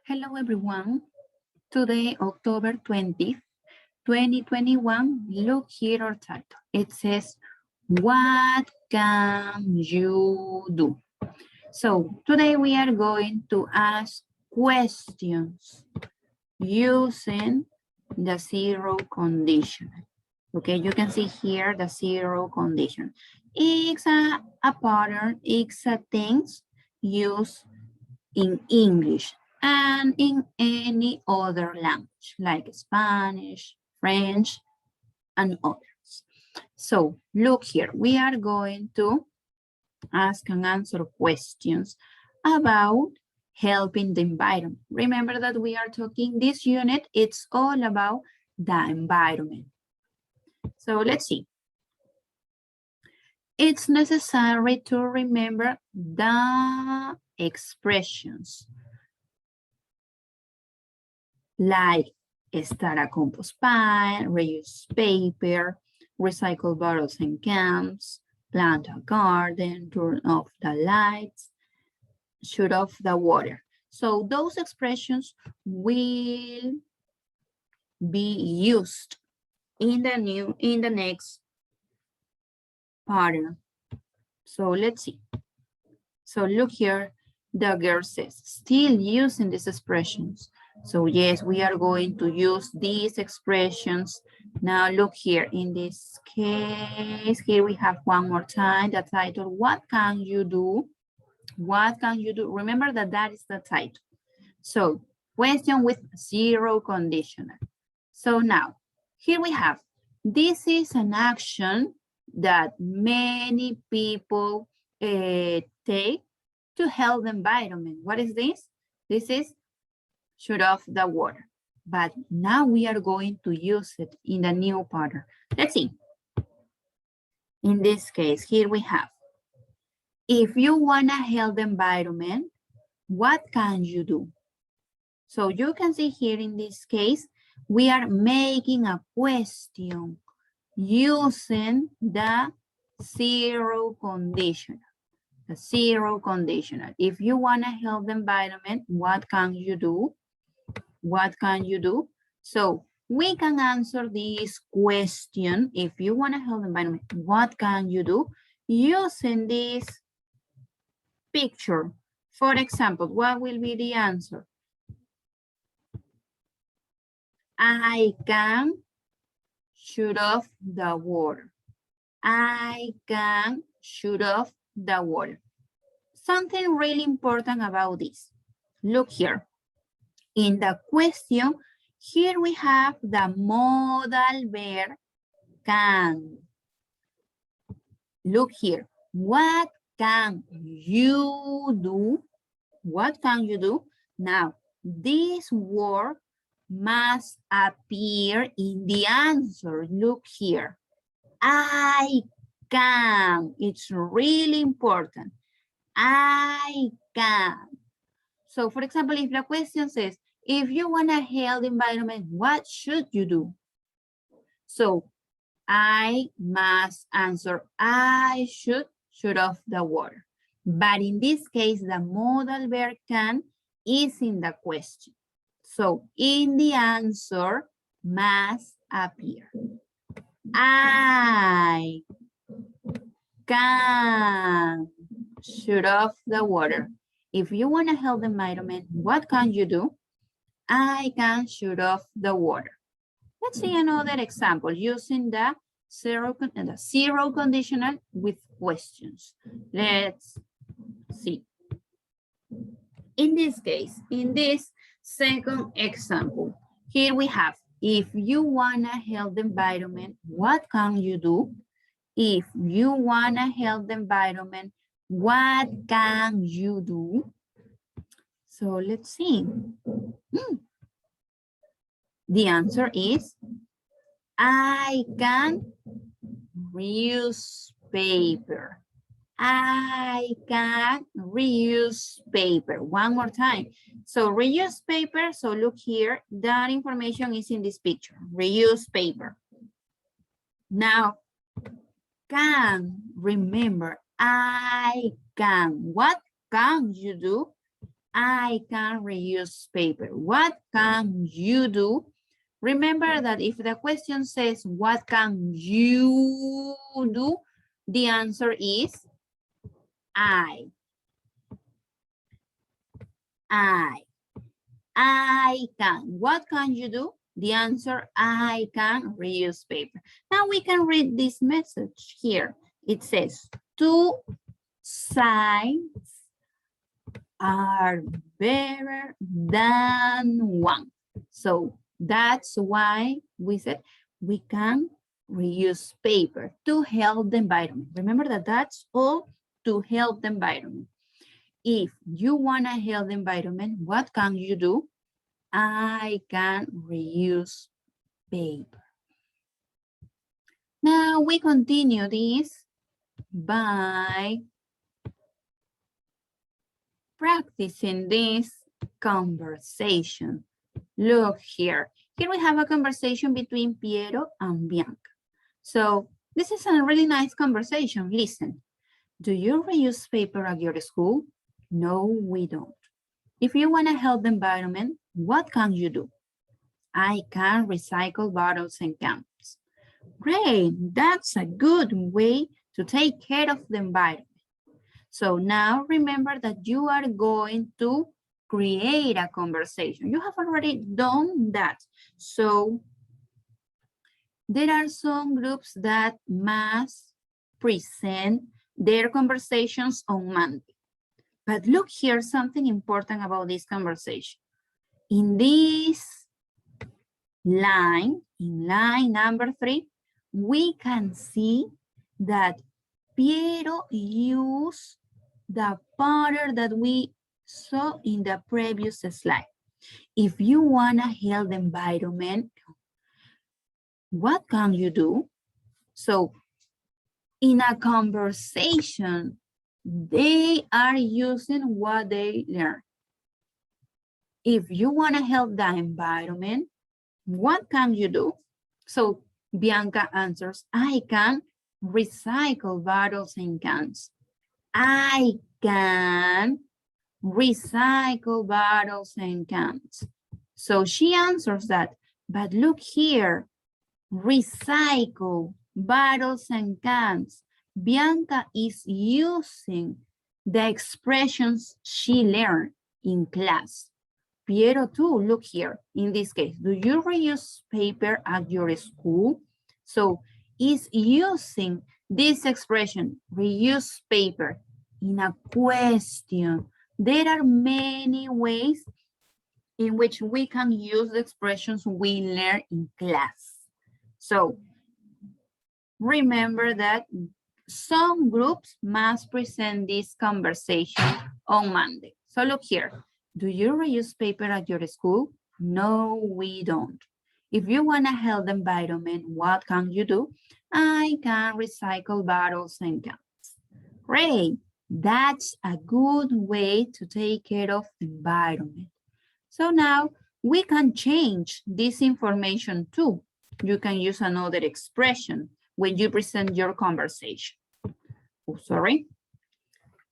Hello everyone. Today, October 20th, 2021, look here our title. It says, what can you do? So today we are going to ask questions using the zero condition. Okay, you can see here the zero condition. It's a pattern, it's a things used in English and in any other language like Spanish, French, and others. So look here, we are going to ask and answer questions about helping the environment. Remember that we are talking this unit, it's all about the environment. So let's see. It's necessary to remember the expressions like start a compost pile, reuse paper, recycle bottles and cans, plant a garden, turn off the lights, shut off the water. So those expressions will be used in the next pattern. So let's see. So look here, the girl says, still using these expressions. So yes, we are going to use these expressions. Now look here, in this case, here we have one more time, the title, what can you do? What can you do? Remember that that is the title. So question with zero conditional. So now, here we have, this is an action that many people take to help the environment. What is this? This is shut off the water. But now we are going to use it in the new pattern. Let's see. In this case, here we have, if you want to help the environment, what can you do? So you can see here in this case, we are making a question using the zero conditional. The zero conditional. If you want to help the environment, what can you do? What can you do? So we can answer this question. If you want to help the environment, what can you do? Using this picture. For example, what will be the answer? I can shut off the water. I can shut off the water. Something really important about this. Look here. In the question, here we have the modal verb can. Look here. What can you do? What can you do? Now, this word must appear in the answer. Look here. I can. It's really important. I can. So, for example, if the question says, if you want to help the environment, what should you do? So, I must answer, I should shut off the water. But in this case, the modal verb can is in the question. So, in the answer, must appear. I can shut off the water. If you want to help the environment, what can you do? I can shut off the water. Let's see another example using the zero conditional with questions. Let's see. In this case, in this second example, here we have, if you want to help the environment, what can you do? If you want to help the environment, what can you do? So let's see. The answer is, I can reuse paper. I can reuse paper. One more time. So reuse paper. So look here, that information is in this picture. Reuse paper. Now, can, remember, I can. What can you do? I can reuse paper. What can you do? Remember that if the question says, what can you do? The answer is I. I can. What can you do? The answer, I can reuse paper. Now we can read this message here. It says, two sides are better than one. So that's why we said we can reuse paper to help the environment. Remember that that's all to help the environment. If you want to help the environment, what can you do? I can reuse paper. Now we continue this by practicing this conversation. Look here. Here we have a conversation between Piero and Bianca. So this is a really nice conversation. Listen. Do you reuse paper at your school? No, we don't. If you want to help the environment, what can you do? I can recycle bottles and cans. Great, that's a good way to take care of the environment. So now remember that you are going to create a conversation. You have already done that. So there are some groups that must present their conversations on Monday. But look here, something important about this conversation. In this line, in line number 3, we can see that Piero used the pattern that we saw in the previous slide. If you want to help the environment, what can you do? So in a conversation, they are using what they learn. If you want to help the environment, what can you do? So Bianca answers, I can recycle bottles and cans. I can recycle bottles and cans. So she answers that, but look here, recycle bottles and cans. Bianca is using the expressions she learned in class. Piero too, look here, in this case, do you reuse paper at your school? So is using this expression, reuse paper, in a question. There are many ways in which we can use the expressions we learn in class. So remember that some groups must present this conversation on Monday. So look here. Do you reuse paper at your school? No, we don't. If you want to help the environment, what can you do? I can recycle bottles and cans. Great. That's a good way to take care of the environment. So now we can change this information too. You can use another expression when you present your conversation. Oh, sorry.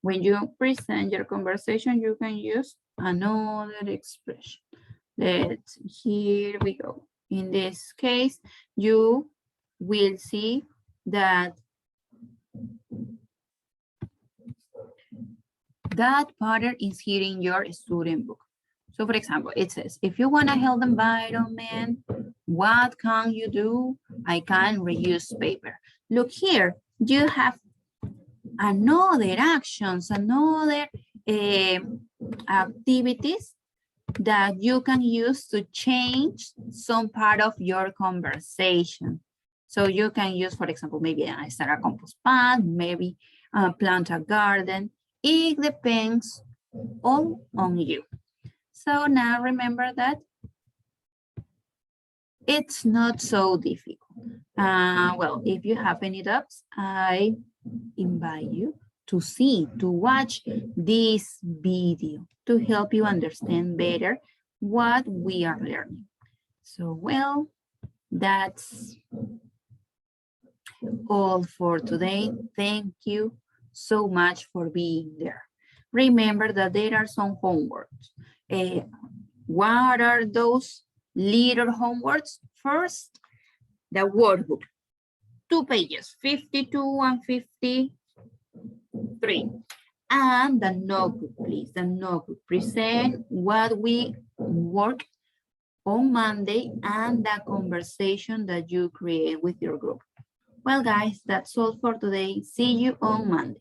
When you present your conversation, you can use another expression. Here we go. In this case, you will see that that pattern is here in your student book. So for example, it says, if you want to help the environment, what can you do? I can reuse paper. Look here, you have another actions, another activities that you can use to change some part of your conversation. So you can use, for example, maybe I start a compost pad, maybe plant a garden. It depends all on you. So now remember that it's not so difficult. Well, if you have any doubts, I invite you to watch this video to help you understand better what we are learning. So, well, that's all for today. Thank you so much for being there. remember that there are some homeworks. What are those little homeworks? First, the workbook, 2 pages, 52 and 53. And the notebook, please, the notebook. Present what we work on Monday and the conversation that you create with your group. Well, guys, that's all for today. See you on Monday.